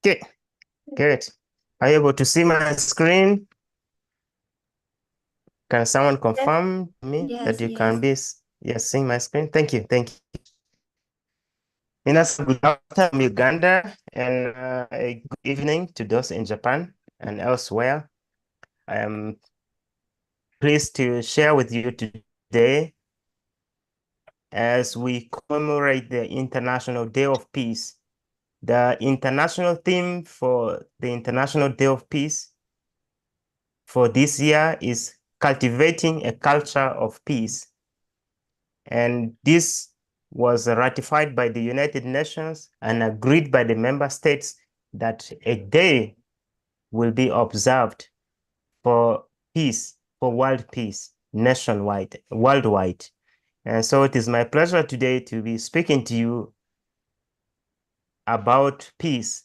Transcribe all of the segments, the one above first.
Okay, good. Are you able to see my screen? Can someone confirm me that you can be seeing my screen? Thank you, thank you. Good afternoon, Uganda, and a good evening to those in Japan and elsewhere. I am pleased to share with you today as we commemorate the International Day of Peace. The international theme for the International Day of Peace for this year is cultivating a culture of peace. And this was ratified by the United Nations and agreed by the member states that a day will be observed for peace, for world peace, nationwide, worldwide. And so it is my pleasure today to be speaking to you about peace,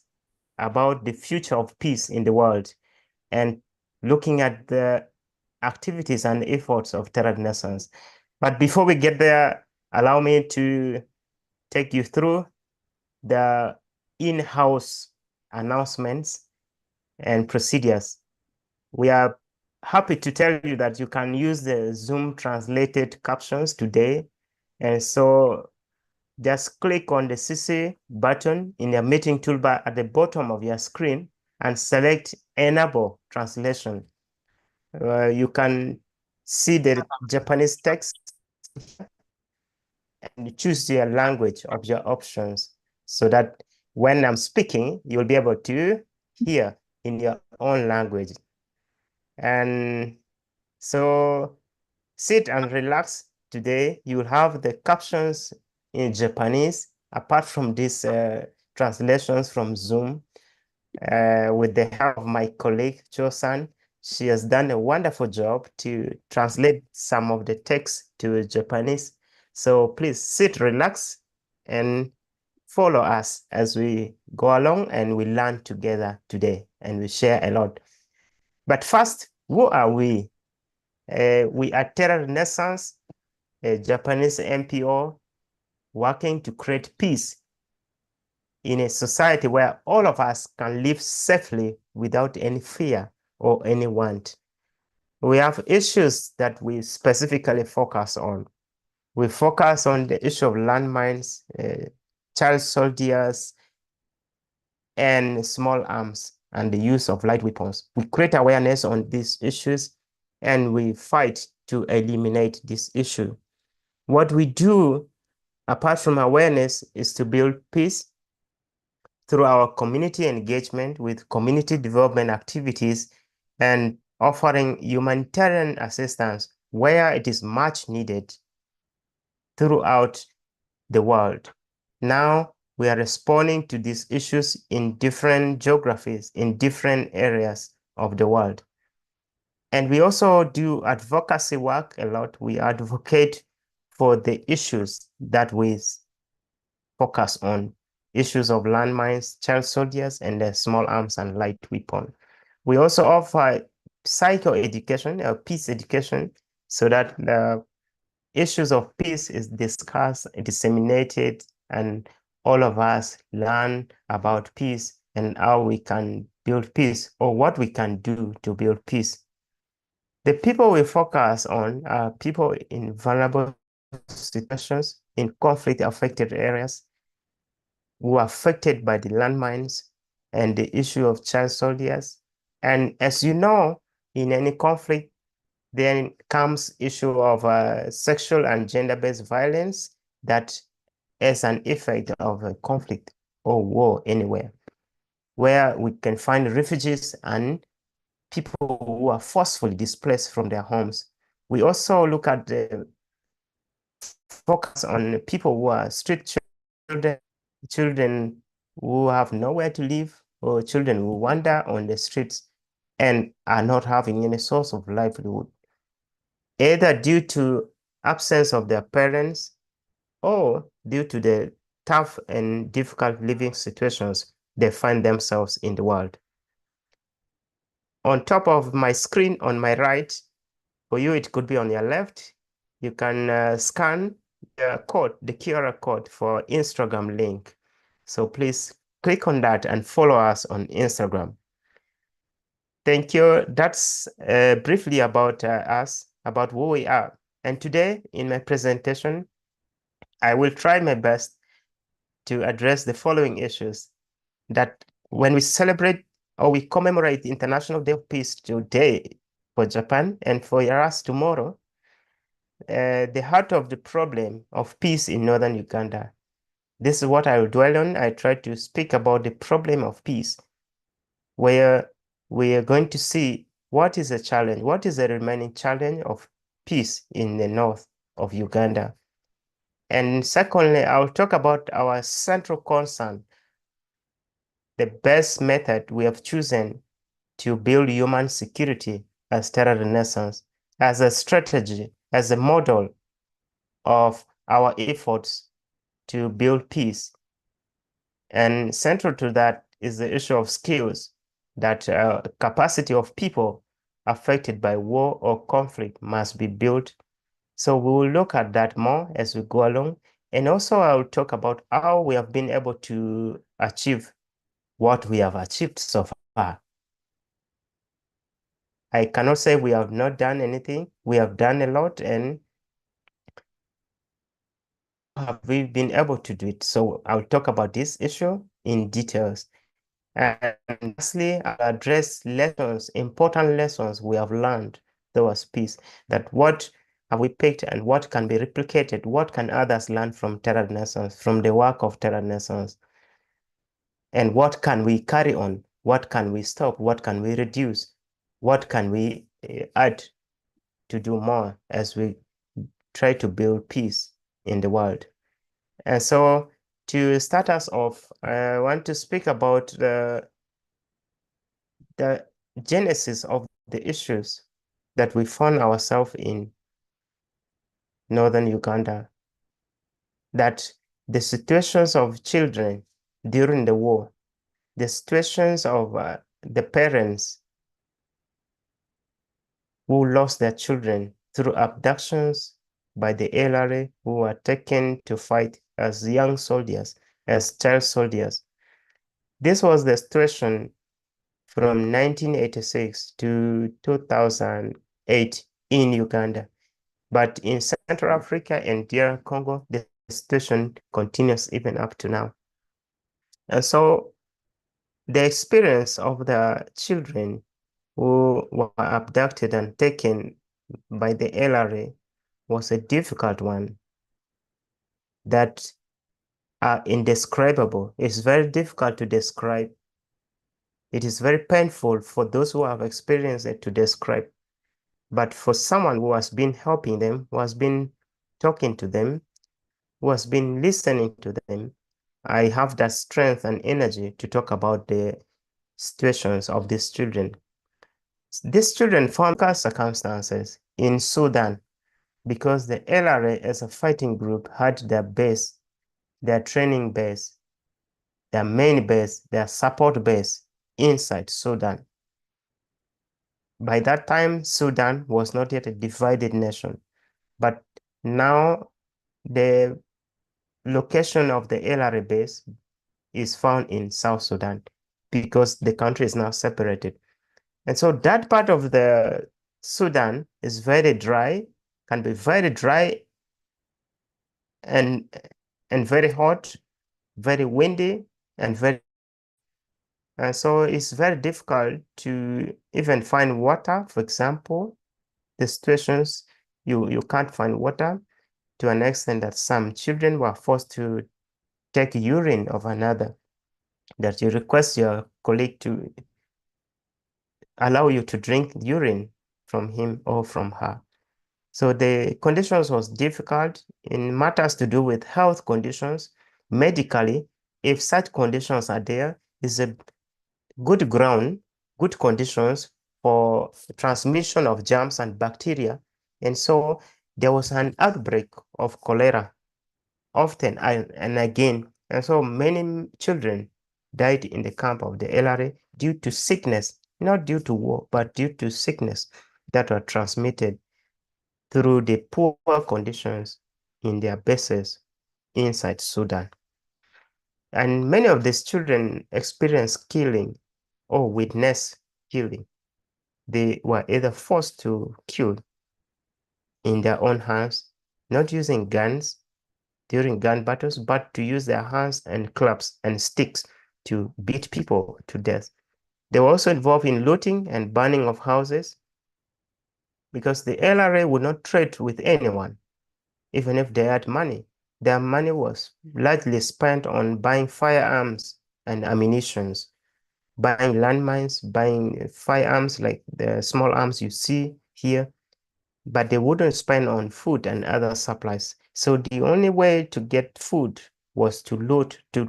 about the future of peace in the world, and looking at the activities and efforts of Terra Renaissance. But before we get there, allow me to take you through the in-house announcements and procedures. We are happy to tell you that you can use the Zoom translated captions today. And so just click on the CC button in the meeting toolbar at the bottom of your screen and select Enable Translation. You can see the Japanese text and choose your language of your options so that when I'm speaking, you'll be able to hear in your own language. And so sit and relax today. You will have the captions in Japanese, apart from these translations from Zoom, with the help of my colleague, Cho-san. She has done a wonderful job to translate some of the text to Japanese. So please sit, relax, and follow us as we go along and we learn together today and we share a lot. But first, who are we? We are Terra Renaissance, a Japanese NPO working to create peace in a society where all of us can live safely without any fear or any want. We have issues that we specifically focus on. We focus on the issue of landmines, child soldiers, and small arms, and the use of light weapons. We create awareness on these issues, and we fight to eliminate this issue. What we do, apart from awareness, is to build peace through our community engagement with community development activities and offering humanitarian assistance where it is much needed throughout the world. Now, we are responding to these issues in different geographies, in different areas of the world. And we also do advocacy work a lot. We advocate for the issues that we focus on, issues of landmines, child soldiers, and the small arms and light weapon. We also offer psychoeducation, peace education, so that the issues of peace is discussed, disseminated, and all of us learn about peace and how we can build peace or what we can do to build peace. The people we focus on are people in vulnerable situations, in conflict-affected areas, who are affected by the landmines and the issue of child soldiers. And as you know, in any conflict, then comes issue of sexual and gender-based violence that is an effect of a conflict or war anywhere, where we can find refugees and people who are forcefully displaced from their homes. We also look at the focus on people who are street children, children who have nowhere to live, or children who wander on the streets and are not having any source of livelihood, either due to absence of their parents or due to the tough and difficult living situations they find themselves in the world. On top of my screen on my right, for you it could be on your left, you can scan the code, the QR code for Instagram link. So please click on that and follow us on Instagram. Thank you. That's briefly about us, about who we are. And today in my presentation, I will try my best to address the following issues: that when we celebrate or we commemorate International Day of Peace today for Japan and for us tomorrow, the heart of the problem of peace in northern Uganda. This is what I will dwell on. I try to speak about the problem of peace, where we are going to see what is the challenge, what is the remaining challenge of peace in the north of Uganda. And secondly, I'll talk about our central concern, the best method we have chosen to build human security as Terra Renaissance, as a strategy, as a model of our efforts to build peace. And central to that is the issue of skills, that capacity of people affected by war or conflict must be built. So we will look at that more as we go along. And also I will talk about how we have been able to achieve what we have achieved so far. I cannot say we have not done anything. We have done a lot, and have we been able to do it? So I'll talk about this issue in details. And lastly, I'll address lessons, important lessons we have learned towards peace, that what have we picked and what can be replicated, what can others learn from Terra Renaissance, from the work of Terra Renaissance, and what can we carry on, what can we stop, what can we reduce, what can we add to do more as we try to build peace in the world. And so to start us off, I want to speak about the genesis of the issues that we found ourselves in northern Uganda, that the situations of children during the war, the situations of the parents who lost their children through abductions by the LRA, who were taken to fight as young soldiers, as child soldiers. This was the situation from 1986 to 2008 in Uganda. But in Central Africa and DR Congo, the situation continues even up to now. And so the experience of the children who were abducted and taken by the LRA was a difficult one that are indescribable. It's very difficult to describe. It is very painful for those who have experienced it to describe. But for someone who has been helping them, who has been talking to them, who has been listening to them, I have that strength and energy to talk about the situations of these children. These children found circumstances in Sudan because the LRA as a fighting group had their base, their training base, their main base, their support base inside Sudan. By that time, Sudan was not yet a divided nation, but now the location of the LRA base is found in South Sudan because the country is now separated. And so that part of the Sudan is very dry, can be very dry and very hot, very windy, and so it's very difficult to even find water. For example, the situations you can't find water to an extent that some children were forced to take urine of another, that you request your colleague to allow you to drink urine from him or from her. So the conditions was difficult in matters to do with health conditions. Medically, if such conditions are there, is a good ground, good conditions for transmission of germs and bacteria. And so there was an outbreak of cholera often and again. And so many children died in the camp of the LRA due to sickness, not due to war, but due to sickness that were transmitted through the poor conditions in their bases inside Sudan. And many of these children experienced killing or witnessed killing. They were either forced to kill in their own hands, not using guns during gun battles, but to use their hands and clubs and sticks to beat people to death. They were also involved in looting and burning of houses because the LRA would not trade with anyone, even if they had money. Their money was largely spent on buying firearms and ammunitions, buying landmines, buying firearms like the small arms you see here, but they wouldn't spend on food and other supplies. So the only way to get food was to loot, to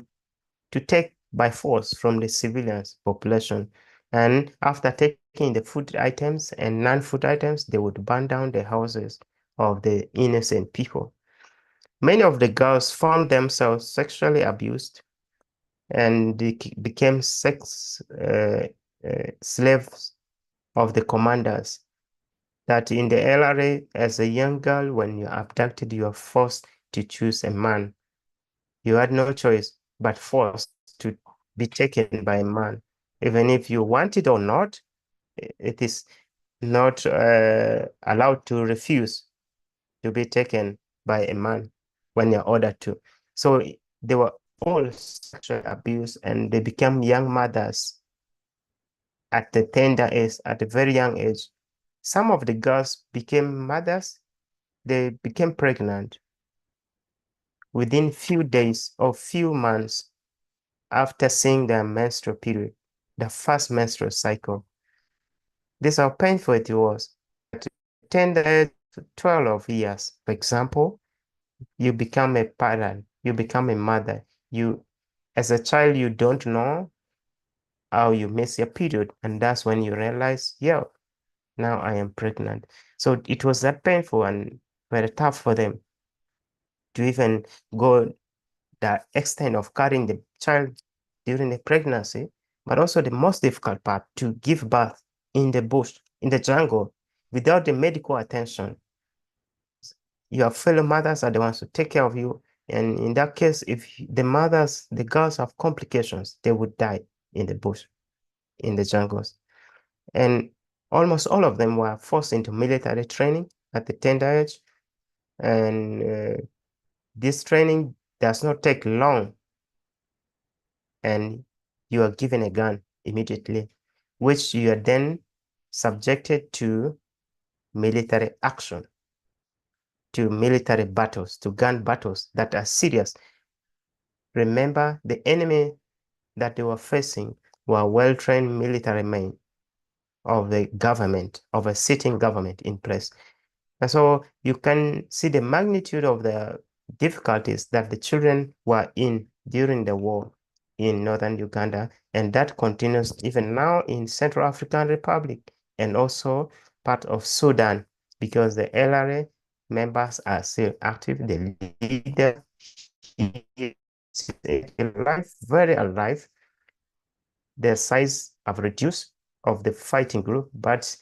take by force from the civilians population. And after taking the food items and non-food items, they would burn down the houses of the innocent people. Many of the girls found themselves sexually abused and they became sex slaves of the commanders. That in the LRA, as a young girl, when you're abducted, you are forced to choose a man. You had no choice but forced to be taken by a man. Even if you want it or not, it is not allowed to refuse to be taken by a man when you're ordered to. So they were all sexual abuse and they became young mothers at the tender age, at a very young age. Some of the girls became mothers, they became pregnant within few days or few months after seeing their menstrual period, the first menstrual cycle. This is how painful it was. At tender age, 12 years, for example, you become a parent, you become a mother. You, as a child, you don't know how you miss your period. And that's when you realize, yeah, now I am pregnant. So it was that painful and very tough for them to even go the extent of carrying the child during the pregnancy, but also the most difficult part, to give birth in the bush, in the jungle, without the medical attention. Your fellow mothers are the ones who take care of you. And in that case, if the girls have complications, they would die in the bush, in the jungles. And almost all of them were forced into military training at the tender age. And this training does not take long. And you are given a gun immediately, which you are then subjected to military action, to military battles, to gun battles that are serious. Remember, the enemy that they were facing were well-trained military men of the government, of a sitting government in place. And so you can see the magnitude of the difficulties that the children were in during the war in northern Uganda, and that continues even now in Central African Republic and also part of Sudan, because the LRA members are still active. The leader is alive, very alive. Their size have reduced of the fighting group, but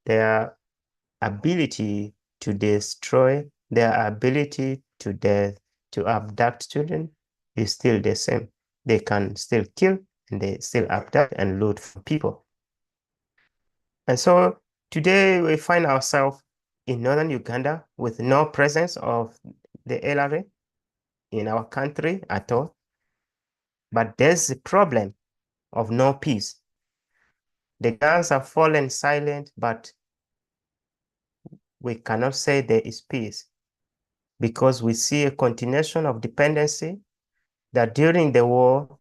their ability to destroy, their ability to abduct children is still the same. They can still kill and they still abduct and loot from people. And so today we find ourselves in northern Uganda with no presence of the LRA in our country at all. But there's a problem of no peace. The guns have fallen silent, but we cannot say there is peace because we see a continuation of dependency, that during the war,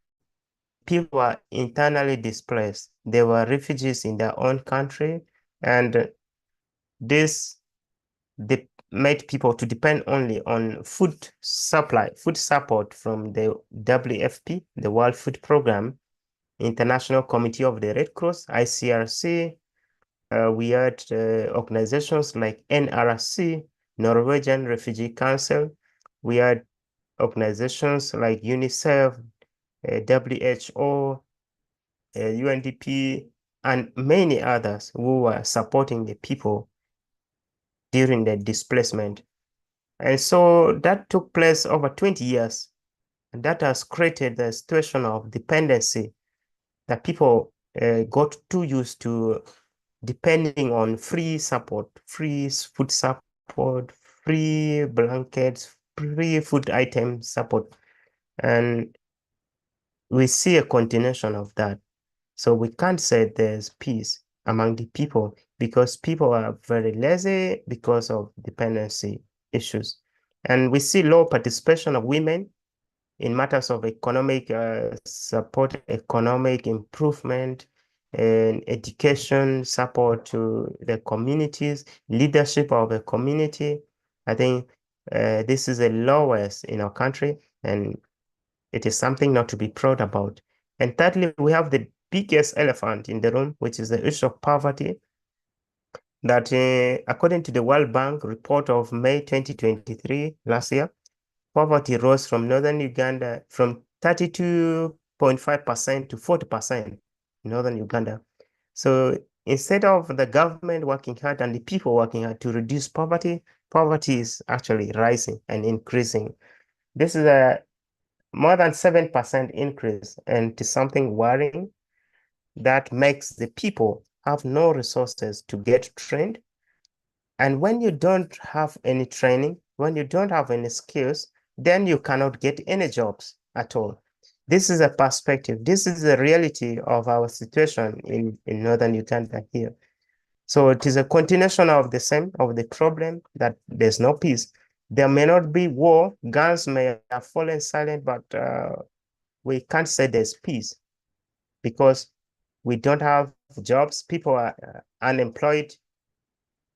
people were internally displaced. They were refugees in their own country, and this made people to depend only on food supply, food support from the WFP, the World Food Program, International Committee of the Red Cross, ICRC. We had organizations like NRC, Norwegian Refugee Council. We had organizations like UNICEF, WHO, UNDP, and many others who were supporting the people during the displacement. And so that took place over 20 years. And that has created the situation of dependency that people got too used to depending on free support, free food support, free blankets, free food item support. And we see a continuation of that. So we can't say there's peace among the people because people are very lazy because of dependency issues. And we see low participation of women in matters of economic support, economic improvement, and education support to the communities, leadership of the community. I think this is the lowest in our country, and it is something not to be proud about. And thirdly, we have the biggest elephant in the room, which is the issue of poverty. That according to the World Bank report of May 2023, last year, poverty rose from northern Uganda from 32.5% to 40% in northern Uganda. So instead of the government working hard and the people working hard to reduce poverty, poverty is actually rising and increasing. This is a more than 7% increase, and it is something worrying that makes the people have no resources to get trained. And when you don't have any training, when you don't have any skills, then you cannot get any jobs at all. This is a perspective. This is the reality of our situation in northern Uganda here. So it is a continuation of the same, of the problem that there's no peace. There may not be war, guns may have fallen silent, but we can't say there's peace because we don't have jobs. People are unemployed.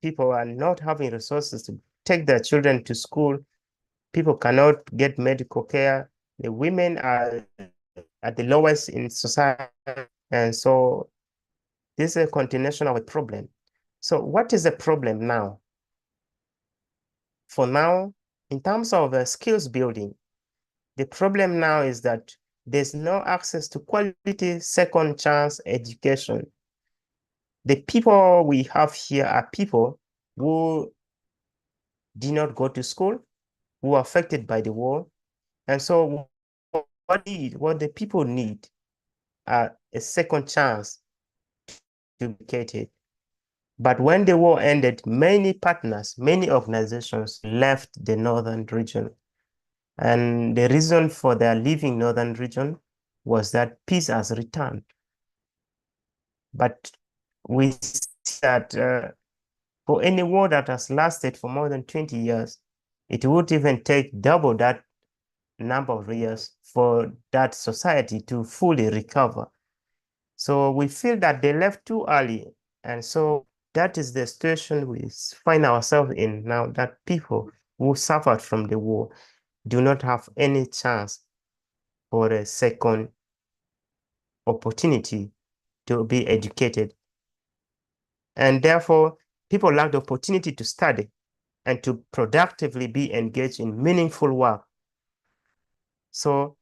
People are not having resources to take their children to school. People cannot get medical care. The women are at the lowest in society. And so this is a continuation of a problem. So what is the problem now? For now, in terms of skills building, the problem now is that there's no access to quality second chance education. The people we have here are people who did not go to school, who were affected by the war. And so what the people need a second chance to be educated. But when the war ended, many partners, many organizations left the northern region. And the reason for their leaving northern region was that peace has returned. But we see that for any war that has lasted for more than 20 years, it would even take double that number of years for that society to fully recover. So we feel that they left too early. And so that is the situation we find ourselves in now, that people who suffered from the war do not have any chance for a second opportunity to be educated. And therefore, people lack the opportunity to study and to productively be engaged in meaningful work. So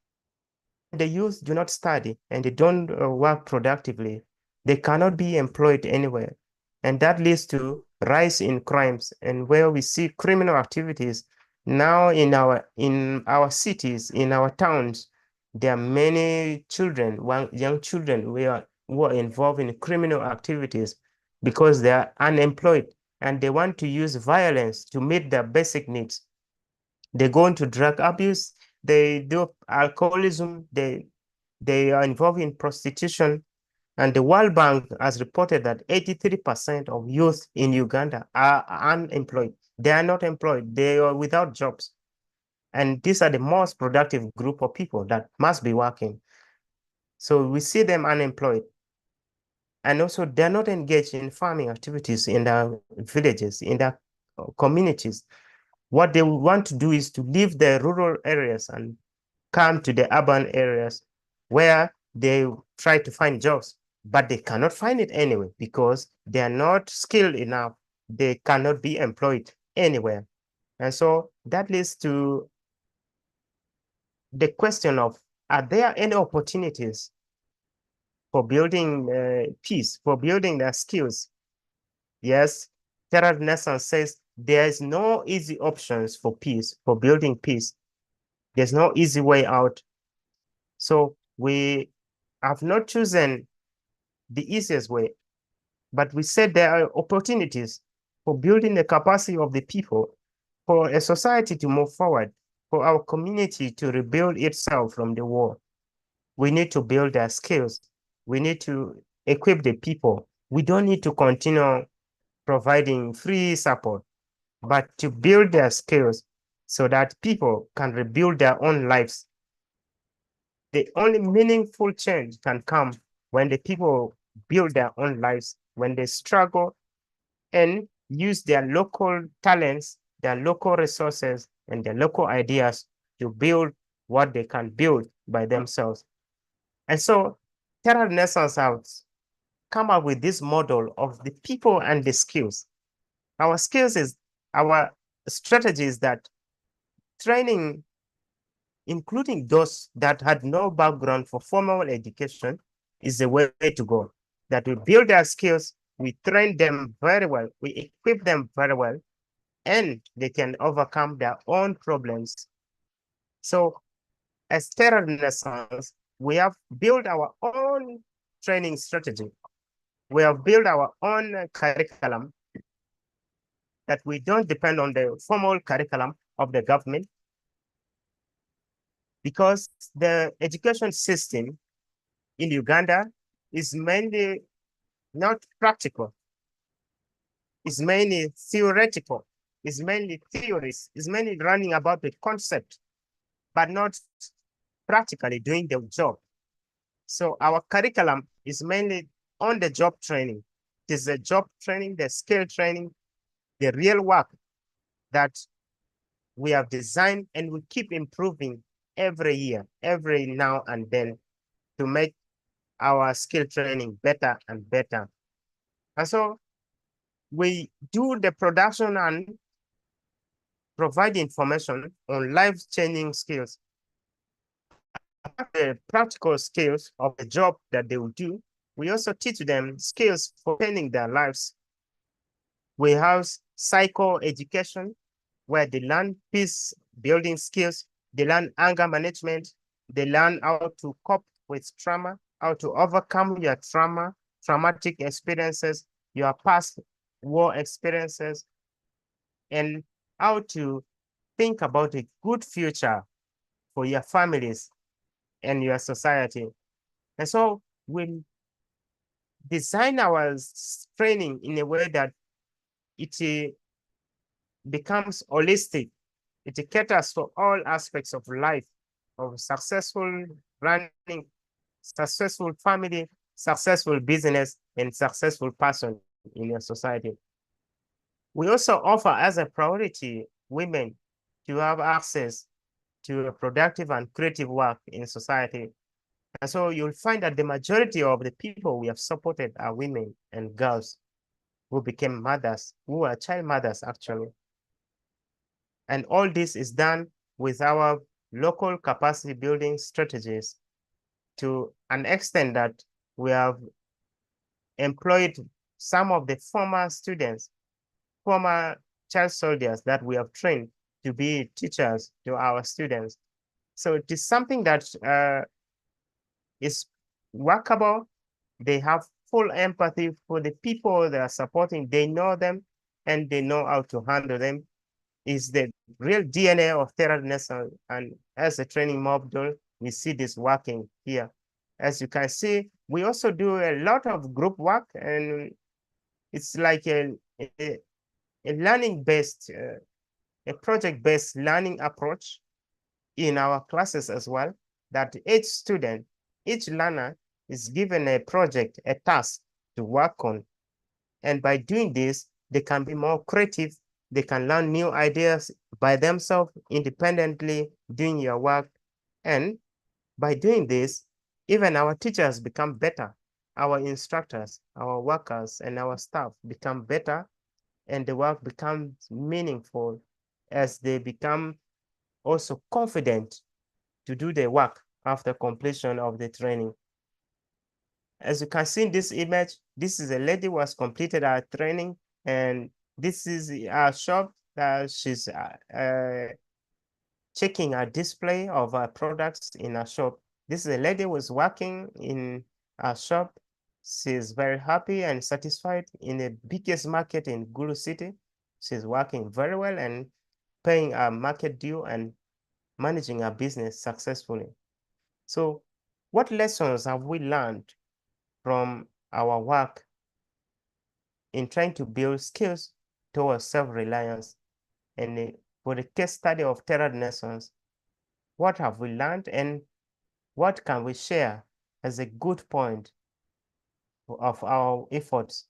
the youth do not study and they don't work productively, they cannot be employed anywhere. And that leads to rise in crimes, and where we see criminal activities now in our cities, in our towns, there are many children, young children who are involved in criminal activities because they are unemployed and they want to use violence to meet their basic needs. They go into drug abuse, they do alcoholism, they are involved in prostitution. And the World Bank has reported that 83% of youth in Uganda are unemployed. They are not employed, they are without jobs. And these are the most productive group of people that must be working. So we see them unemployed. And also they're not engaged in farming activities in their villages, in their communities. What they want to do is to leave the rural areas and come to the urban areas where they try to find jobs, but they cannot find it anyway because they are not skilled enough. They cannot be employed anywhere. And so that leads to the question of, are there any opportunities for building peace, for building their skills? Yes, Terar Nessan says there is no easy options for peace, for building peace. There's no easy way out. So we have not chosen the easiest way, but we said there are opportunities for building the capacity of the people, for a society to move forward, for our community to rebuild itself from the war. We need to build their skills. We need to equip the people. We don't need to continue providing free support, but to build their skills so that people can rebuild their own lives. The only meaningful change can come when the people build their own lives, when they struggle and use their local talents, their local resources, and their local ideas to build what they can build by themselves. And so Terra Renaissance has come up with this model of the people and the skills. Our skills is our strategy is that training, including those that had no background for formal education, is the way to go. That we build their skills, we train them very well, we equip them very well, and they can overcome their own problems. So as Terra Renaissance, we have built our own training strategy. We have built our own curriculum that we don't depend on the formal curriculum of the government, because the education system in Uganda is mainly not practical. It's mainly theoretical. It's mainly theories. It's mainly running about the concept, but not practically doing the job. So our curriculum is mainly on the job training. It is the job training, the skill training, the real work that we have designed, and we keep improving every year, every now and then, to make our skill training better and better. And so we do the production and provide information on life-changing skills. The practical skills of the job that they will do, we also teach them skills for planning their lives. We have psycho education, where they learn peace building skills, they learn anger management, they learn how to cope with trauma, how to overcome your traumatic experiences, your past war experiences, and how to think about a good future for your families and your society. And so we design our training in a way that it becomes holistic. It caters for all aspects of life, of successful running, successful family, successful business, and successful person in your society. We also offer as a priority women to have access to a productive and creative work in society. And so you'll find that the majority of the people we have supported are women and girls who became mothers, who are child mothers actually. And all this is done with our local capacity building strategies, to an extent that we have employed some of the former students, former child soldiers that we have trained to be teachers to our students. So it is something that is workable. They have full empathy for the people they are supporting. They know them and they know how to handle them. Is the real DNA of Terra Renaissance. And as a training module, we see this working here. As you can see, we also do a lot of group work, and it's like a learning-based, a project-based learning approach in our classes as well, that each student, each learner is given a project, a task to work on. And by doing this, they can be more creative. They can learn new ideas by themselves, independently doing your work. And by doing this, even our teachers become better. Our instructors, our workers, and our staff become better, and the work becomes meaningful as they become also confident to do the work after completion of the training. As you can see in this image, this is a lady who has completed our training, and this is our shop that she's checking a display of our products in a shop. This is a lady who was working in a shop. She's very happy and satisfied in the biggest market in Gulu City. She's working very well and paying a market due and managing a business successfully. So what lessons have we learned from our work in trying to build skills towards self-reliance? And for the case study of Terra Renaissance, what have we learned and what can we share as a good point of our efforts,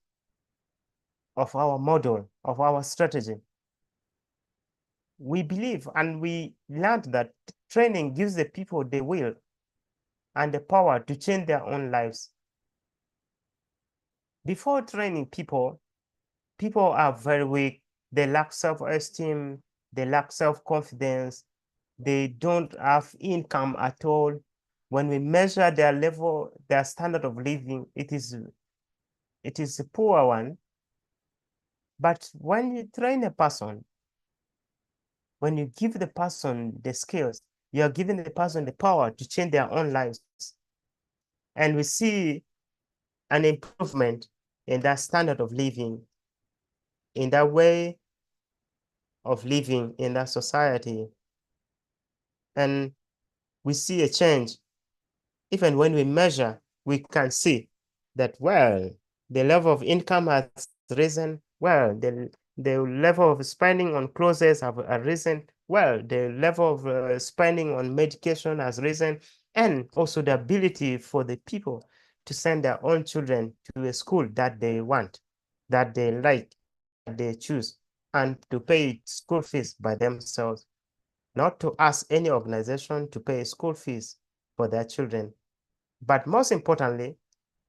of our model, of our strategy? We believe and we learned that training gives the people the will and the power to change their own lives. Before training people, people are very weak. They lack self-esteem. They lack self-confidence. They don't have income at all. When we measure their level, their standard of living, it is a poor one. But when you train a person, when you give the person the skills, you are giving the person the power to change their own lives. And we see an improvement in that standard of living, in that way of living in that society. And we see a change. Even when we measure, we can see that, well, the level of income has risen. Well, the level of spending on clothes have risen. Well, the level of spending on medication has risen. And also the ability for the people to send their own children to a school that they want, that they like, that they choose, and to pay school fees by themselves, not to ask any organization to pay school fees for their children. But most importantly,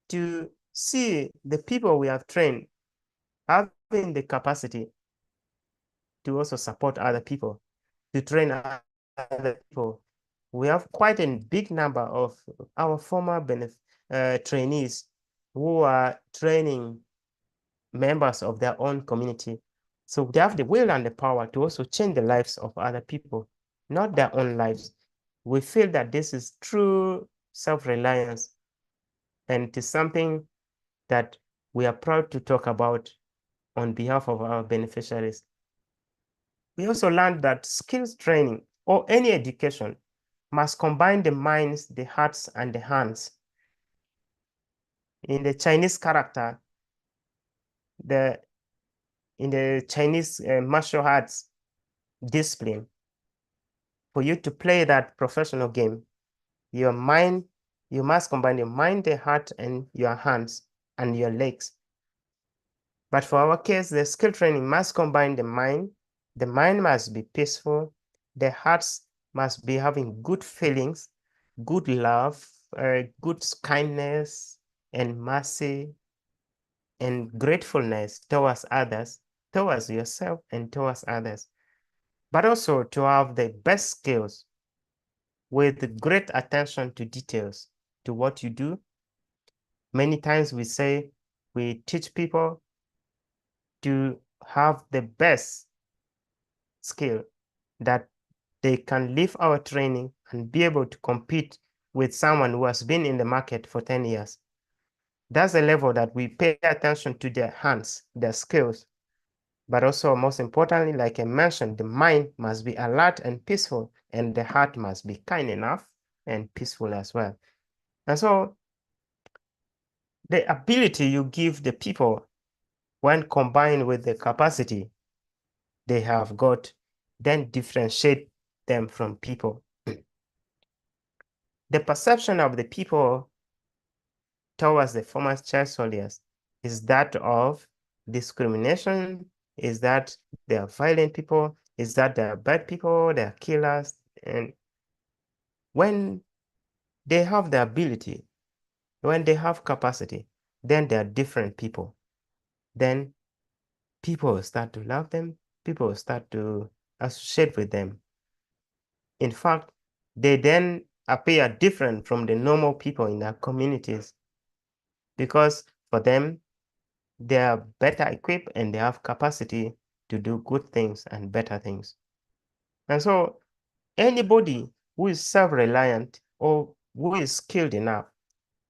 to see the people we have trained having the capacity to also support other people, to train other people. We have quite a big number of our former trainees who are training members of their own community. So they have the will and the power to also change the lives of other people, not their own lives. We feel that this is true self-reliance, and it is something that we are proud to talk about on behalf of our beneficiaries. We also learned that skills training or any education must combine the minds, the hearts, and the hands. In the Chinese character, in the Chinese martial arts discipline, for you to play that professional game, your mind, you must combine your mind, the heart, and your hands and your legs. But for our case, the skill training must combine the mind. The mind must be peaceful. The hearts must be having good feelings, good love, good kindness, and mercy, and gratefulness towards others, towards yourself, and towards others. But also to have the best skills with great attention to details to what you do. Many times we say we teach people to have the best skill that they can leave our training and be able to compete with someone who has been in the market for 10 years. That's the level that we pay attention to their hands, their skills. But also, most importantly, like I mentioned, the mind must be alert and peaceful, and the heart must be kind enough and peaceful as well. And so the ability you give the people, when combined with the capacity they have got, then differentiate them from people. The perception of the people towards the former child soldiers is that of discrimination, is that they are violent people, is that they are bad people, they are killers. And when they have the ability, when they have capacity, then they are different people. Then people start to love them, people start to associate with them. In fact, they then appear different from the normal people in their communities, because for them, they are better equipped and they have capacity to do good things and better things. And so anybody who is self-reliant or who is skilled enough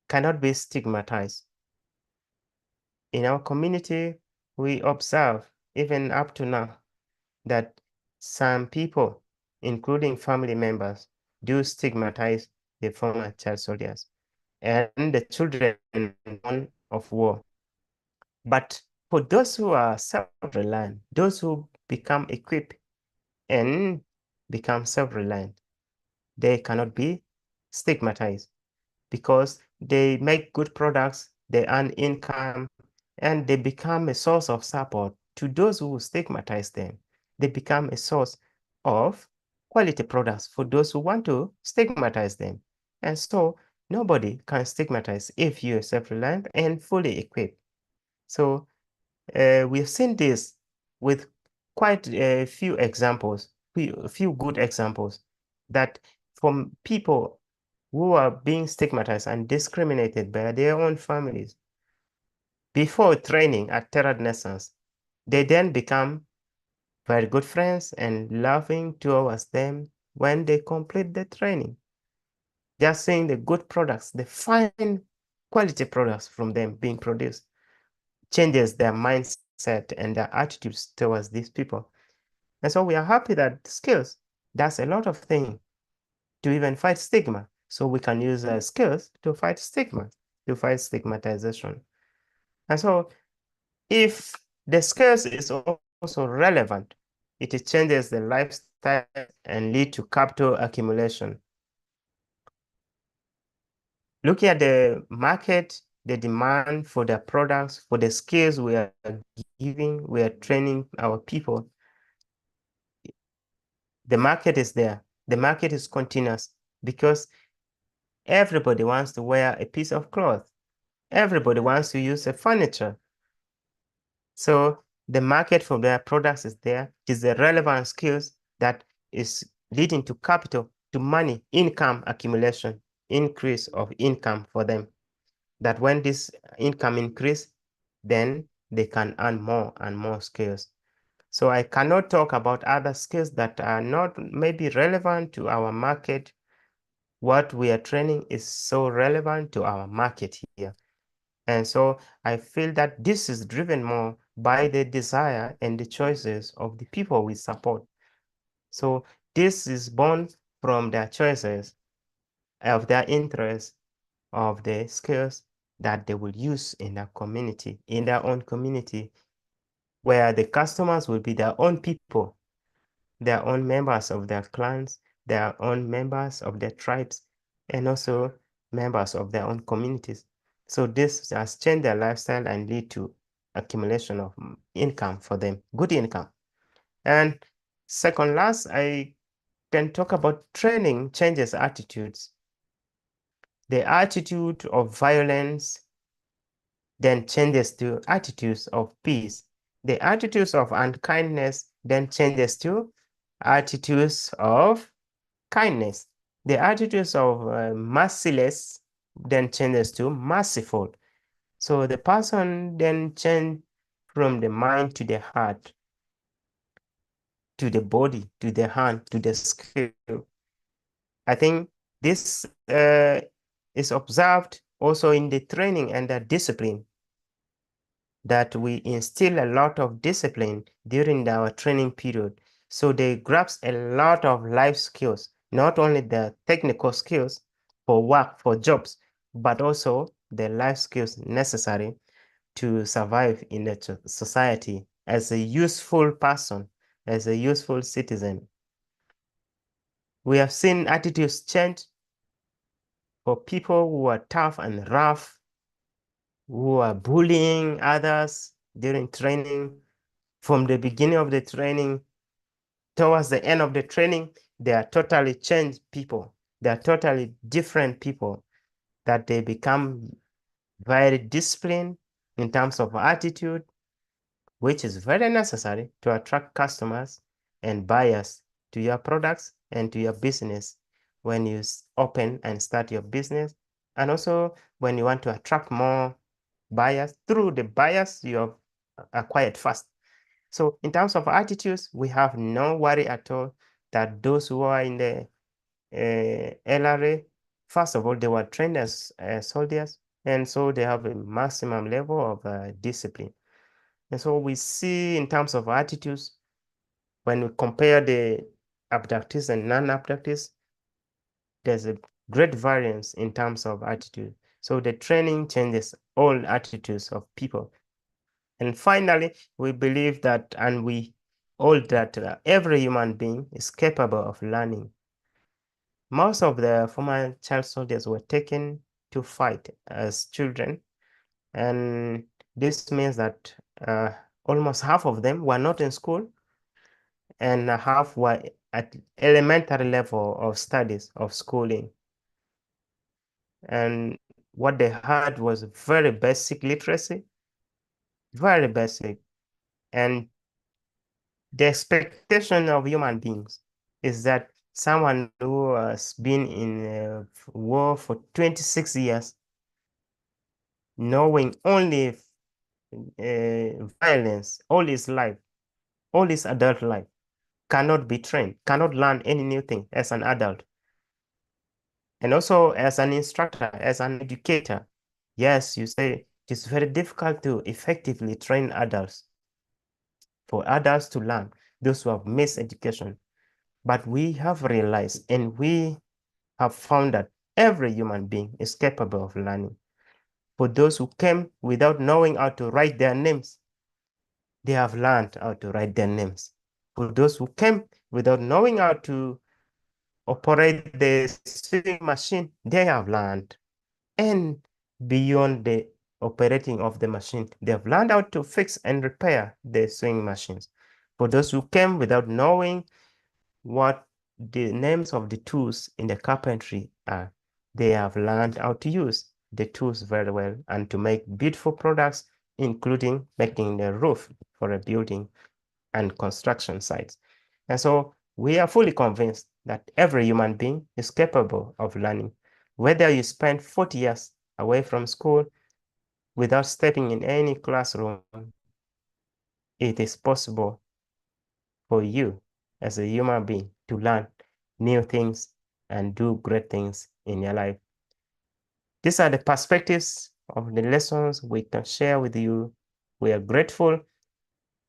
cannot be stigmatized. In our community, we observe, even up to now, that some people, including family members, do stigmatize the former child soldiers and the children of war. But for those who are self-reliant, those who become equipped and become self-reliant, they cannot be stigmatized because they make good products, they earn income, and they become a source of support to those who stigmatize them. They become a source of quality products for those who want to stigmatize them. And so nobody can stigmatize if you're self-reliant and fully equipped. So we've seen this with quite a few examples, a few good examples, that from people who are being stigmatized and discriminated by their own families before training at Terra Renaissance, they then become very good friends and loving towards them when they complete the training. Just seeing the good products, the fine quality products from them being produced changes their mindset and their attitudes towards these people. And so we are happy that skills does a lot of things to even fight stigma. So we can use skills to fight stigma, to fight stigmatization. And so if the skills is also relevant, it changes the lifestyle and lead to capital accumulation. Looking at the market, the demand for the products, for the skills we are giving, we are training our people, the market is there. The market is continuous because everybody wants to wear a piece of cloth. Everybody wants to use a furniture. So the market for their products is there. It is the relevant skills that is leading to capital, to money, income accumulation, increase of income for them. That when this income increase, then they can earn more and more skills. So I cannot talk about other skills that are not maybe relevant to our market. What we are training is so relevant to our market here. And so I feel that this is driven more by the desire and the choices of the people we support. So this is born from their choices, of their interests, of the skills that they will use in their community, in their own community, where the customers will be their own people, their own members of their clans, their own members of their tribes, and also members of their own communities. So this has changed their lifestyle and lead to accumulation of income for them, good income. And second last, I can talk about training changes attitudes. The attitude of violence then changes to attitudes of peace. The attitudes of unkindness then changes to attitudes of kindness. The attitudes of merciless then changes to merciful. So the person then change from the mind to the heart, to the body, to the hand, to the skill. I think this is observed also in the training and the discipline, that we instill a lot of discipline during our training period. So they grasp a lot of life skills, not only the technical skills for work, for jobs, but also the life skills necessary to survive in the society as a useful person, as a useful citizen. We have seen attitudes change for people who are tough and rough, who are bullying others during training. From the beginning of the training towards the end of the training, they are totally changed people. They are totally different people, that they become very disciplined in terms of attitude, which is very necessary to attract customers and buyers to your products and to your business when you open and start your business. And also when you want to attract more buyers through the buyers you have acquired first. So in terms of attitudes, we have no worry at all that those who are in the LRA, first of all, they were trained as soldiers, and so they have a maximum level of discipline. And so we see in terms of attitudes, when we compare the abductees and non-abductees, there's a great variance in terms of attitude. So the training changes all attitudes of people. And finally, we believe that, and we hold that every human being is capable of learning. Most of the former child soldiers were taken to fight as children, and this means that almost half of them were not in school, and half were at elementary level of studies, of schooling. And what they had was very basic literacy, very basic. And the expectation of human beings is that someone who has been in war for 26 years, knowing only violence all his life, all his adult life, cannot be trained, cannot learn any new thing as an adult. And also as an instructor, as an educator, yes, you say it's very difficult to effectively train adults, for adults to learn, those who have missed education. But we have realized and we have found that every human being is capable of learning. For those who came without knowing how to write their names, they have learned how to write their names. For those who came without knowing how to operate the sewing machine, they have learned. And beyond the operating of the machine, they have learned how to fix and repair the sewing machines. For those who came without knowing what the names of the tools in the carpentry are, they have learned how to use the tools very well and to make beautiful products, including making the roof for a building and construction sites. And so we are fully convinced that every human being is capable of learning. Whether you spend 40 years away from school without stepping in any classroom, it is possible for you as a human being to learn new things and do great things in your life. These are the perspectives of the lessons we can share with you. We are grateful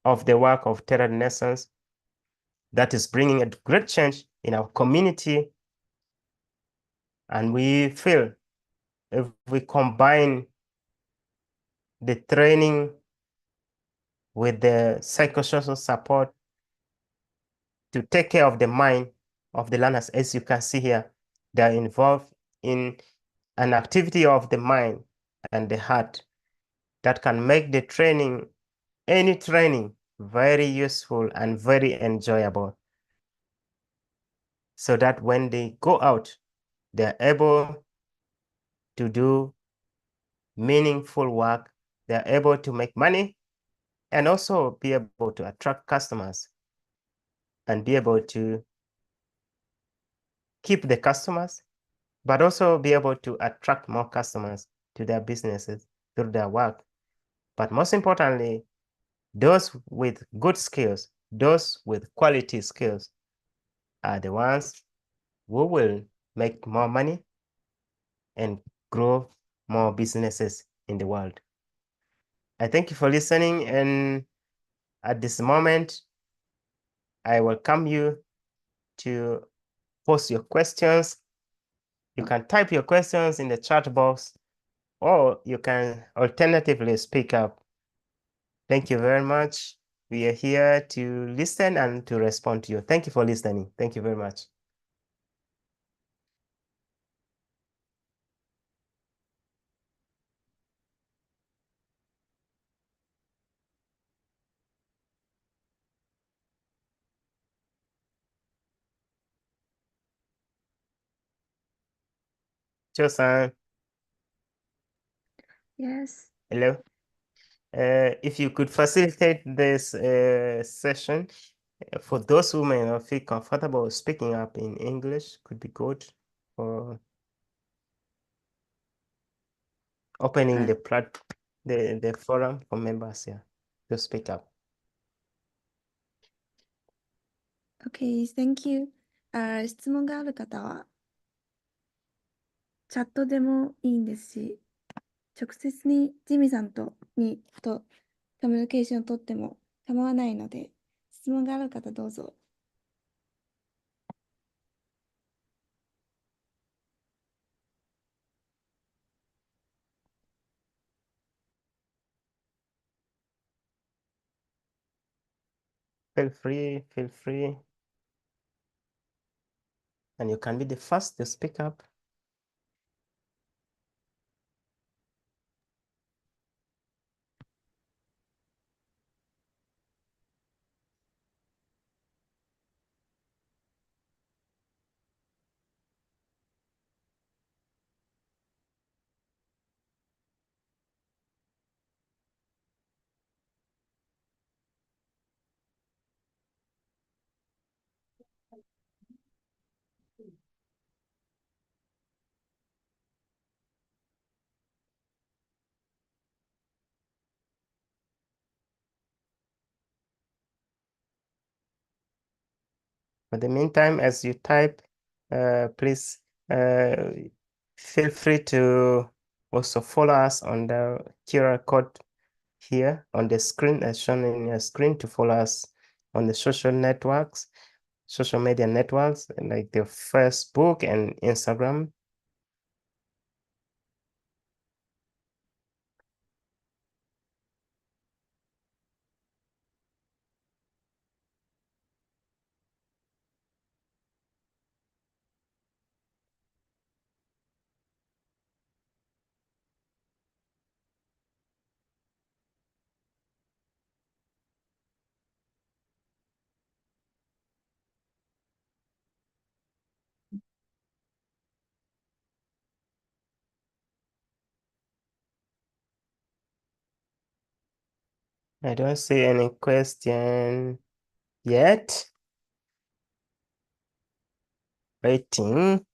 of the work of Terar Renaissance that is bringing a great change in our community. And we feel if we combine the training with the psychosocial support to take care of the mind of the learners, as you can see here, they are involved in an activity of the mind and the heart that can make the training, any training, very useful and very enjoyable, so that when they go out, they're able to do meaningful work, they're able to make money, and also be able to attract customers and be able to keep the customers, but also be able to attract more customers to their businesses through their work. But most importantly, those with good skills, those with quality skills are the ones who will make more money and grow more businesses in the world. I thank you for listening, and at this moment, I welcome you to post your questions. You can type your questions in the chat box, or you can alternatively speak up. Thank you very much. We are here to listen and to respond to you. Thank you for listening. Thank you very much. Cho-san, Yes. hello. If you could facilitate this session, for those who may not feel comfortable speaking up in English, could be good for opening the forum for members here to speak up. Okay, thank you. 質問がある方は、チャットでもいいんですし、直接にジミーさんとコミュニケーションを取っても構わないので、質問がある方どうぞ。Feel free. And you can be the first to speak up. For the meantime, as you type, please feel free to also follow us on the QR code here on the screen, as shown in your screen, to follow us on the social media networks like the Facebook and Instagram. I don't see any question yet. Waiting.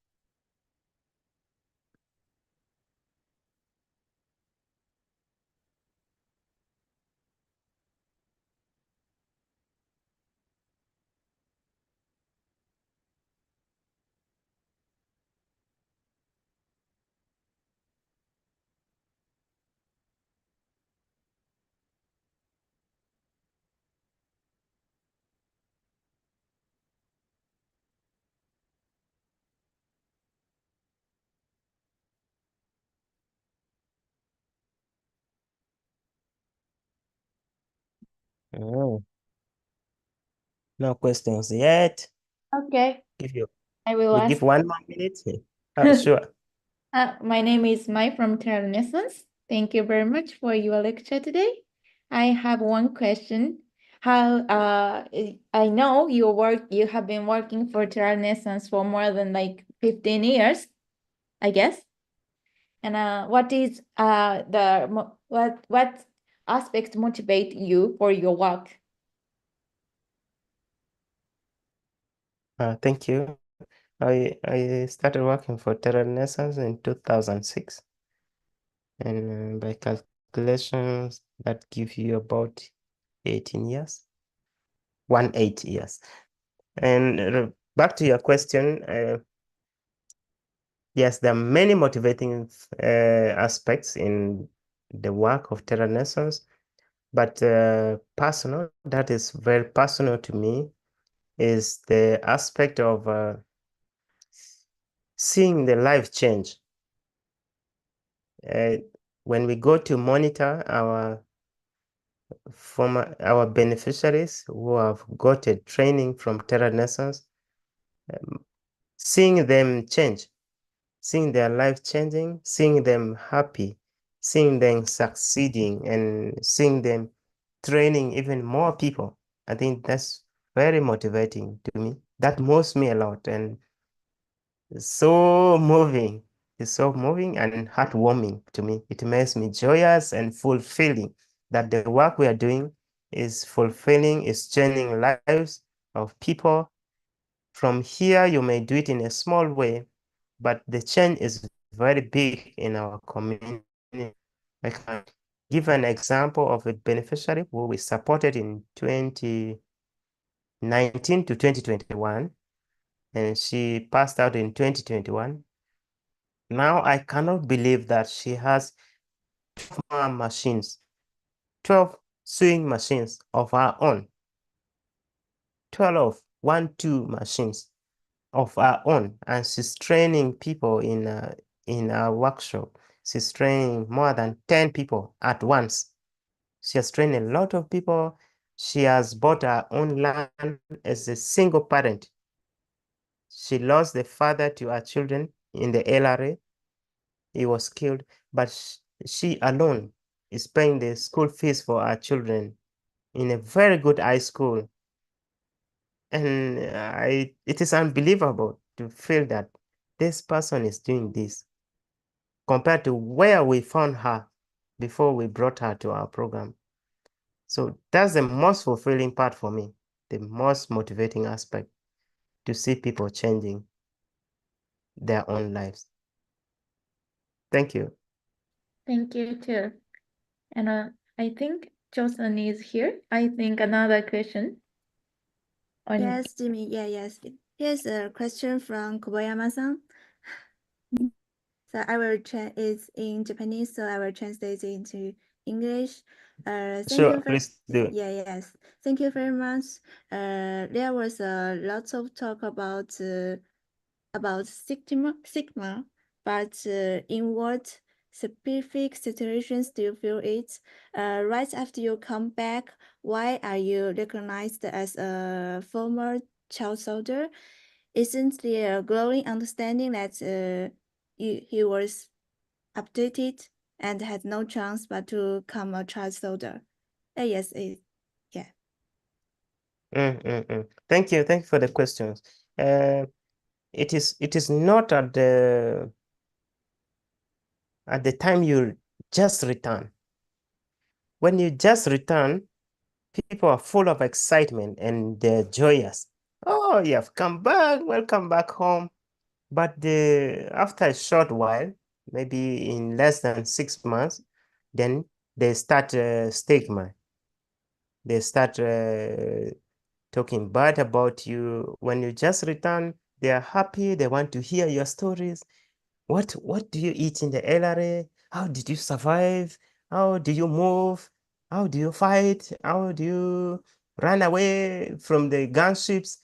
Oh, no questions yet. Okay, Give you, I will we ask. give 1 more minute. Sure. My name is Mai from Teral Renaissance. Thank you very much for your lecture today. I have one question. I know you have been working for Teral Renaissance for more than like 15 years, I guess. And what aspects motivate you for your work? Thank you. I started working for Terra Renaissance in 2006. And by calculations, that gives you about 18 years. 18 years. And back to your question, yes, there are many motivating aspects in the work of Terra Renaissance, but personal, that is very personal to me, is the aspect of seeing the life change. When we go to monitor our beneficiaries who have got a training from Terra Renaissance, seeing them change, seeing their life changing, seeing them happy, seeing them succeeding, and seeing them training even more people. I think that's very motivating to me. That moves me a lot and so moving. It's so moving and heartwarming to me. It makes me joyous and fulfilling that the work we are doing is fulfilling, is changing lives of people. From here, you may do it in a small way, but the change is very big in our community. I can give an example of a beneficiary who we supported in 2019 to 2021. and she passed out in 2021. Now I cannot believe that she has 12 machines, 12 sewing machines of her own. 12 1-2 machines of her own, and she's training people in our workshop. She's training more than 10 people at once. She has trained a lot of people. She has bought her own land as a single parent. She lost the father to her children in the LRA. He was killed, but she alone is paying the school fees for her children in a very good high school. And it is unbelievable to feel that this person is doing this compared to where we found her before we brought her to our program. So that's the most fulfilling part for me, the most motivating aspect, to see people changing their own lives. Thank you. Thank you too. And I think Johnson is here. I think another question. Yes, Jimmy. Yeah, yes. Here's a question from Kobayama-san. So I will it's in Japanese, so I will translate it into English. Thank Sure, you please do. Yeah, yes. Thank you very much. There was a lot of talk about stigma, but in what specific situations do you feel it? Right after you come back, why are you recognized as a former child soldier? Isn't there a growing understanding that he was updated and had no chance but to become a child soldier? Yes, yeah. Thank you for the questions. It is not at the time you just return. When you just return, people are full of excitement and they're joyous. Oh, you have come back, welcome back home. But after a short while, maybe in less than 6 months, then they start stigma. They start talking bad about you. When you just return, they are happy. They want to hear your stories. What do you eat in the LRA? How did you survive? How do you move? How do you fight? How do you run away from the gunships?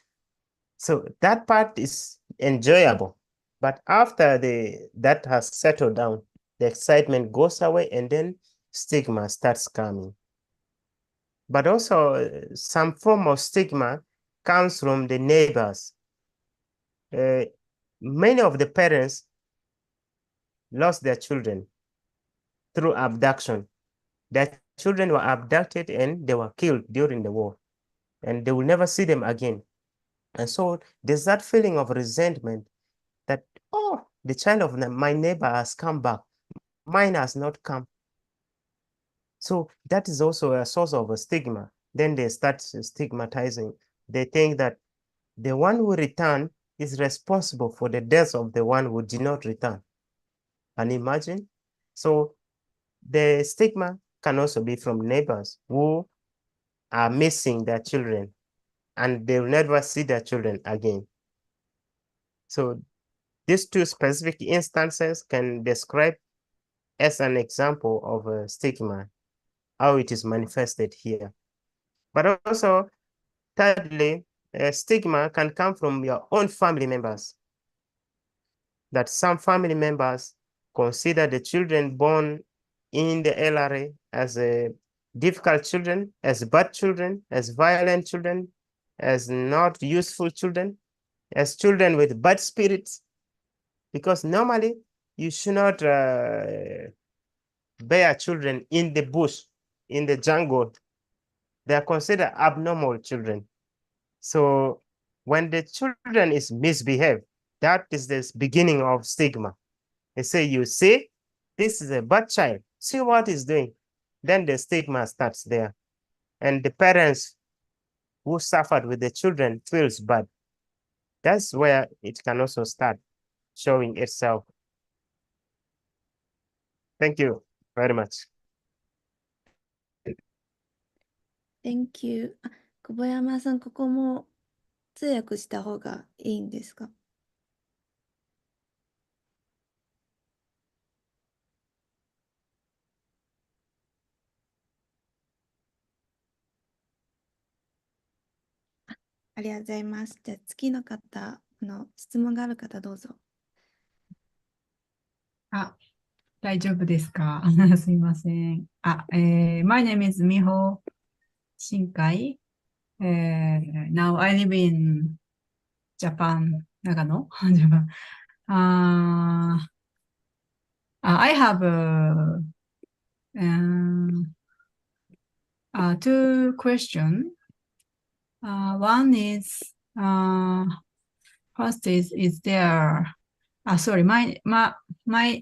So that part is enjoyable. But after that has settled down, the excitement goes away and then stigma starts coming. But also some form of stigma comes from the neighbors. Many of the parents lost their children through abduction. Their children were abducted and they were killed during the war, and they will never see them again. And so there's that feeling of resentment that, oh, the child of my neighbor has come back, mine has not come. So that is also a source of a stigma. Then they start stigmatizing. They think that the one who returned is responsible for the death of the one who did not return. And imagine? So the stigma can also be from neighbors who are missing their children and they will never see their children again. So these two specific instances can describe as an example of a stigma, how it is manifested here. But also, thirdly, a stigma can come from your own family members. That some family members consider the children born in the LRA as difficult children, as bad children, as violent children, as not useful children, as children with bad spirits. Because normally you should not bear children in the bush, in the jungle. They are considered abnormal children. So when the children is misbehaved, that is the beginning of stigma. They say, you see, this is a bad child. See what he's doing. Then the stigma starts there. And the parents who suffered with the children feels bad. That's where it can also start showing itself. Thank you very much. Thank you. 小林さん、ここも通訳した方がいいんですか？ありがとうございます。じゃあ次の方、質問がある方どうぞ。あ、大丈夫ですか？すいません。My name is Miho Shinkai. Now I live in Japan, Nagano, Japan. I have two questions. One is, first is there, sorry, my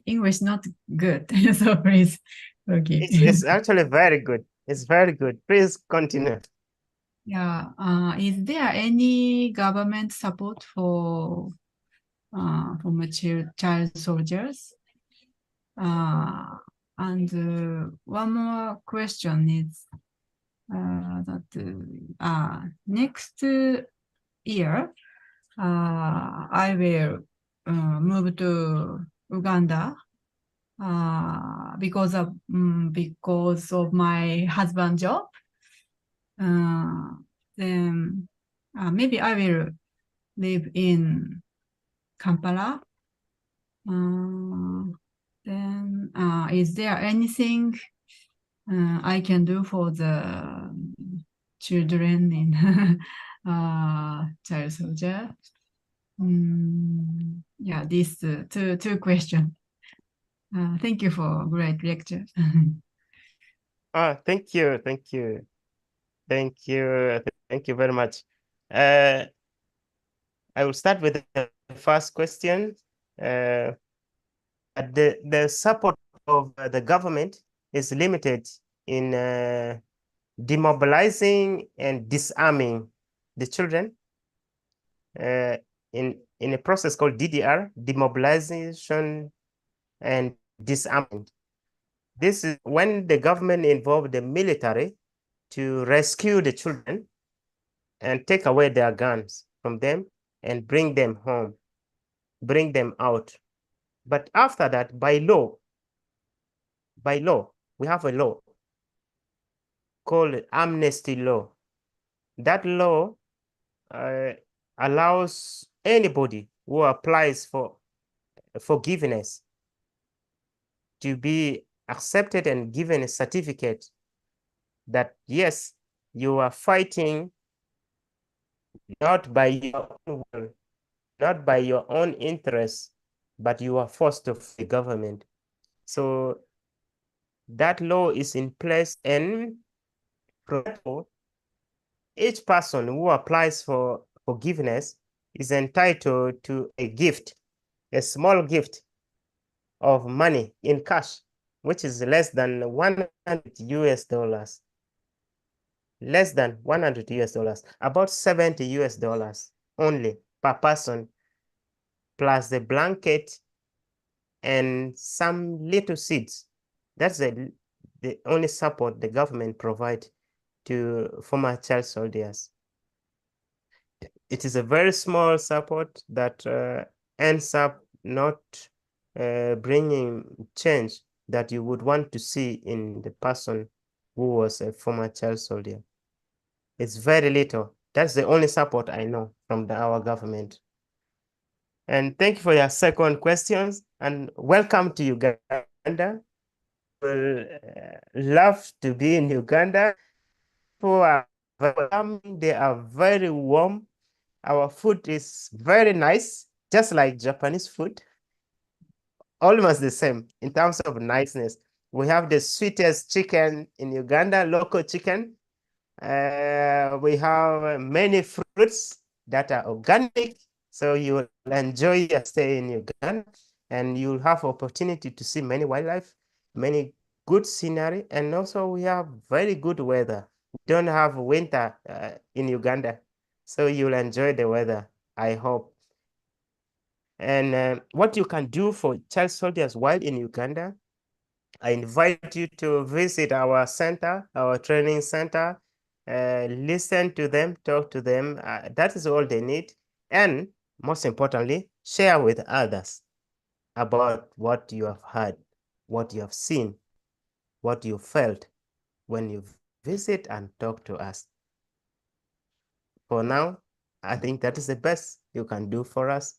English not good, so please forgive. It's actually very good. It's very good. Please continue. Yeah, is there any government support for child soldiers? And one more question is that next year I will move to Uganda because of my husband's job. Then maybe I will live in Kampala. Then is there anything I can do for the children in child soldier? Yeah, these two questions. Thank you for great lecture. Thank you. Thank you. Thank you. Thank you very much. I will start with the first question. The support of the government is limited in demobilizing and disarming the children in a process called DDR, demobilization and disarmament. This is when the government involved the military to rescue the children and take away their guns from them and bring them home, bring them out. But after that, by law, we have a law called amnesty law. That law allows anybody who applies for forgiveness to be accepted and given a certificate that, yes, you are fighting not by your own will, not by your own interests, but you are forced of the government. So that law is in place, and each person who applies for forgiveness is entitled to a gift, a small gift of money in cash, which is less than 100 US dollars. Less than 100 US dollars, about 70 US dollars only per person, plus the blanket and some little seeds. That's the only support the government provides to former child soldiers. It is a very small support that ends up not bringing change that you would want to see in the person who was a former child soldier. It's very little. That's the only support I know from our government. And thank you for your second questions, and welcome to Uganda. We'll love to be in Uganda. People are welcoming, they are very warm. Our food is very nice, just like Japanese food. Almost the same in terms of niceness. We have the sweetest chicken in Uganda, local chicken. We have many fruits that are organic, so you will enjoy your stay in Uganda, and you'll have opportunity to see many wildlife, many good scenery, and also we have very good weather. We don't have winter in Uganda, so you'll enjoy the weather, I hope. And what you can do for child soldiers while in Uganda, I invite you to visit our center, our training center. listen to them, talk to them. That is all they need. And most importantly, share with others about what you have heard, what you have seen, what you felt when you visit and talk to us. For now, I think that is the best you can do for us.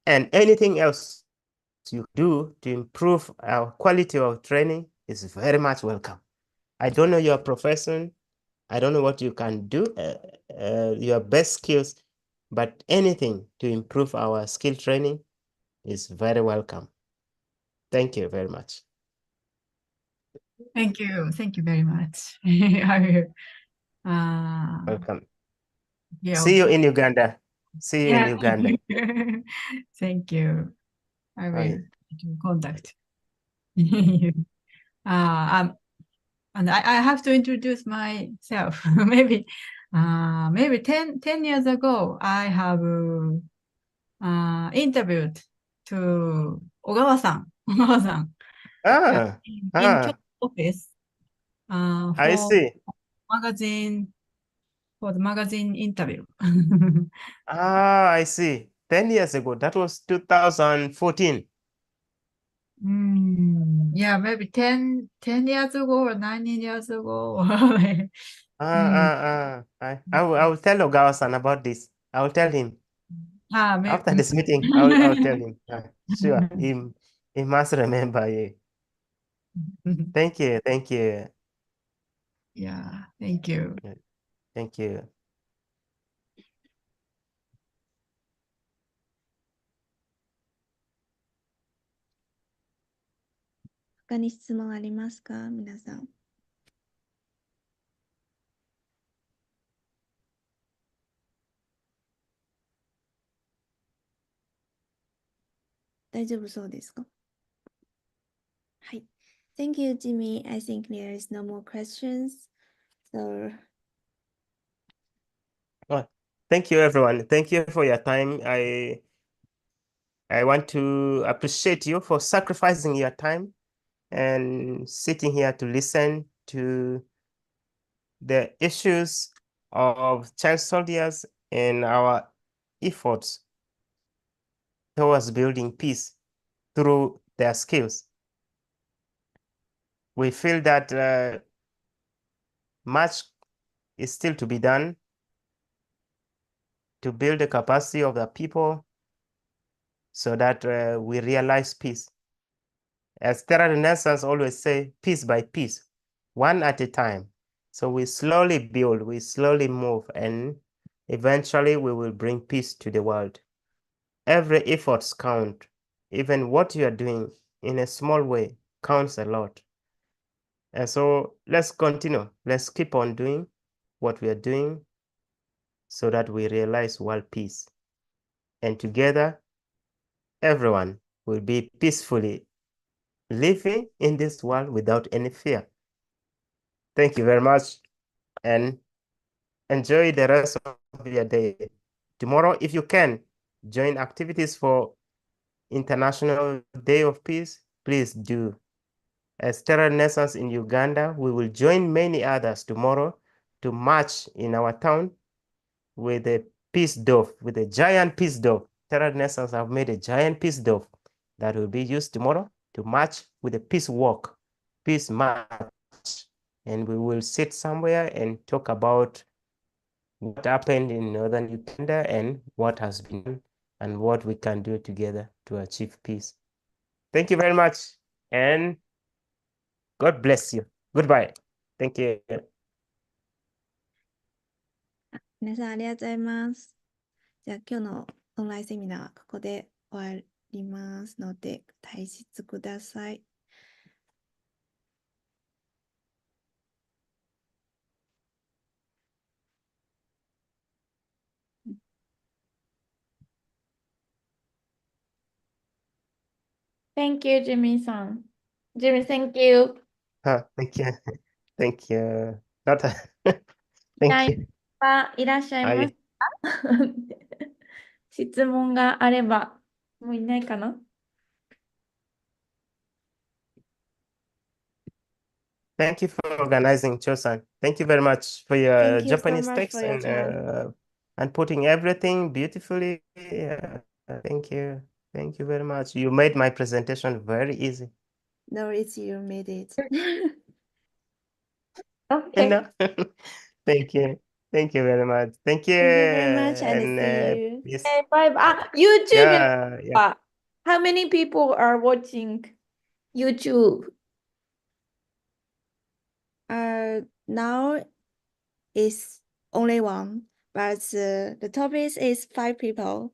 And anything else you do to improve our quality of training is very much welcome. I don't know your profession. I don't know what you can do, your best skills, but anything to improve our skill training is very welcome. Thank you very much. Thank you. Thank you very much. I will, Welcome. yeah, See you in Uganda. See you in yeah. Uganda. Thank you. I will Okay. contact you. And I have to introduce myself. Maybe 10 years ago, I have interviewed to Ogawa-san. Ogawa-san in Kyoto office I see. magazine for the magazine interview. I see. 10 years ago, that was 2014. Yeah, maybe 10 years ago or 9 years ago. I will tell Ogawa-san about this. I will tell him. After Maybe. this meeting, I'll tell him. Sure, he must remember you. Thank you, thank you, Yeah, thank you. thank you. 他に質問ありますか、皆さん。大丈夫そうですか？はい。Thank you, Jimmy. I think there is no more questions. So, Thank you, everyone. Thank you for your time. I want to appreciate you for sacrificing your time and sitting here to listen to the issues of child soldiers and our efforts towards building peace through their skills. We feel that much is still to be done to build the capacity of the people so that we realize peace. As Tera Renaissance always say, piece by piece, one at a time. So we slowly build, we slowly move, and eventually we will bring peace to the world. Every efforts count. Even what you are doing in a small way counts a lot. And so let's continue. Let's keep on doing what we are doing so that we realize world peace. And together, everyone will be peacefully living in this world without any fear. Thank you very much and enjoy the rest of your day. Tomorrow, if you can, join activities for International Day of Peace, please do. As Terra Renaissance in Uganda, we will join many others tomorrow to march in our town with a peace dove, with a giant peace dove. Terra Renaissance have made a giant peace dove that will be used tomorrow to march with a peace walk, peace march. And we will sit somewhere and talk about what happened in northern Uganda and what has been done and what we can do together to achieve peace. Thank you very much, and God bless you. Goodbye. Thank you. 皆さんありがとうございます。じゃあ今日のオンラインセミナーはここで終わりますので、退出ください。Thank you, Jimmy-san. Jimmy, thank you. Thank you. Thank you. Not thank you. いらっしゃいますか？質問があれば、もういないかな？ Thank you for organizing, Chosan. Thank you very much for your Thank you so Japanese much text for your time. and putting everything beautifully. Thank you. Thank you very much. You made my presentation very easy. No, it's you made it. Okay. No. Thank you. Thank you very much. Thank you. Thank you very much, and see you. Yes. Okay, bye bye. YouTube. Yeah. How many people are watching YouTube? Now it's only one, but the topic is 5 people.